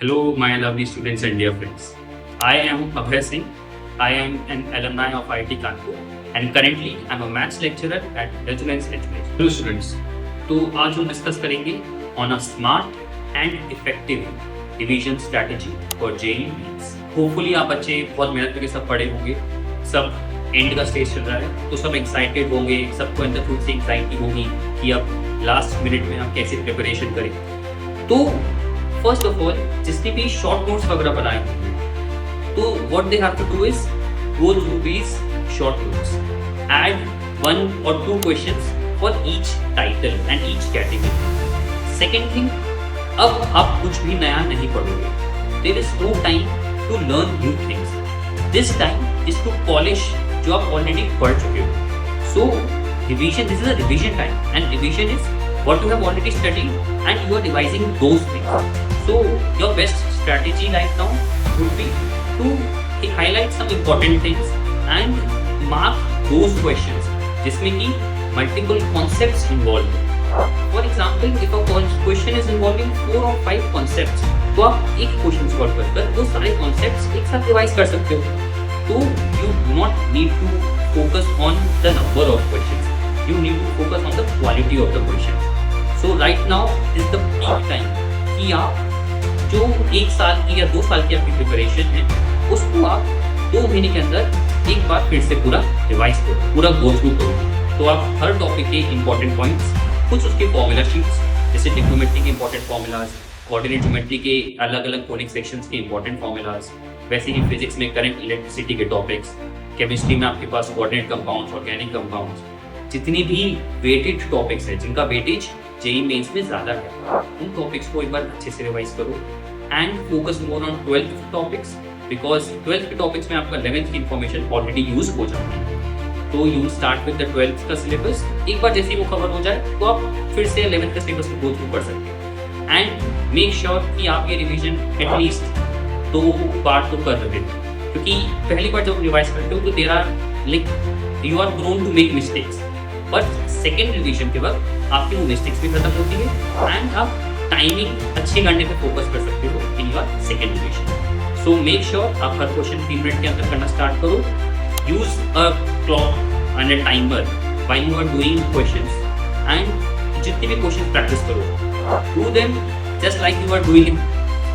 Hello, my lovely students and dear friends. I am Abhay Singh. I am an alumni of IIT Kanpur and currently I'm a maths lecturer at Resonance Education. Hello students. तो आज हम discuss करेंगे on a smart and effective revision strategy for JEE Mains. Hopefully आप बच्चे बहुत मेहनत करके सब पढ़े होंगे, सब एंड का स्टेज चल रहा है तो सब एक्साइटेड होंगे, सबको अंदर खुद से एक्साइटी होगी कि अब लास्ट मिनट में हम कैसे प्रिपरेशन करें. तो फर्स्ट ऑफ ऑल जिसने भी शॉर्ट नोट्स वगैरह बनाए होंगे तो what they have to do is go through these short notes, add 1 or 2 questions for each title and each category. Second thing, अब आप कुछ भी नया नहीं पढ़ोगे. There is no time to learn new things. This time is to polish जो आप already पढ़ चुके हो. So revision, this is a revision time and revision is what you have already studied and you are revising those things. So your best strategy right now would be to highlight some important things and mark those questions जिसमें कि multiple concepts involved. For example, if a question is involving 4 or 5 concepts, तो आप एक question solve कर वो सारे concepts एक साथ revise कर सकते हो. तो you do not need to focus on the number of questions. You need to focus on the quality of the questions. So right now is the peak time कि आप जो 1 साल की या 2 साल की आपकी प्रिपरेशन है उसको आप 2 महीने के अंदर एक बार फिर से पूरा रिवाइज करो, पूरा गो थ्रू करो. तो आप हर टॉपिक के इंपॉर्टेंट पॉइंट्स, कुछ उसके फॉर्मूला शीट्स जैसे ट्रिग्नोमेट्री के इंपॉर्टेंट फॉर्मूलाज, कोऑर्डिनेट ज्योमेट्री के अलग अलग कोनिक सेक्शंस के इंपॉर्टेंट फॉर्मूलाज, वैसे ही फिजिक्स में करंट इलेक्ट्रिसिटी के टॉपिक्स, केमिस्ट्री में आपके पास कोऑर्डिनेट कंपाउंड्स, ऑर्गेनिक कंपाउंड्स, जितनी भी वेटेड टॉपिक्स हैं जिनका वेटेज जेईई मेंस में ज़्यादा है, उन टॉपिक्स को एक बार अच्छे से रिवाइज करो and focus more on 12th topics, because 12th के टॉपिक्स में आपका 11th की इन्फॉर्मेशन ऑलरेडी यूज हो जाती है. तो you start with the 12th का सिलेबस. एक बार जैसे ही वो कवर हो जाए तो आप फिर से 11th का सिलेबस को गो थ्रू कर सकते हैं एंड मेक श्योर कि आप ये रिविजन एटलीस्ट 2 बार तो कर रहे हो, क्योंकि पहली बार जब रिवाइज करते हो तो there are like you are prone to make mistakes, but second revision के बाद आपकी वो मिस्टेक्स भी खत्म होती है एंड आप टाइमिंग अच्छे करने पे फोकस कर सकते हो in your second revision. So make sure आप हर क्वेश्चन 3 मिनट के अंदर करना स्टार्ट करो. Use a clock and a timer while you are doing questions and जितने भी क्वेश्चन प्रैक्टिस करो do them just like you are doing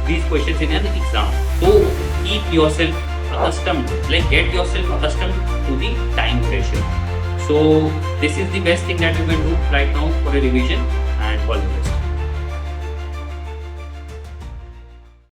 these questions in an exam. So keep yourself accustomed, like get yourself accustomed to the time pressure. So this is the best thing that you can do right now for a revision and all the best.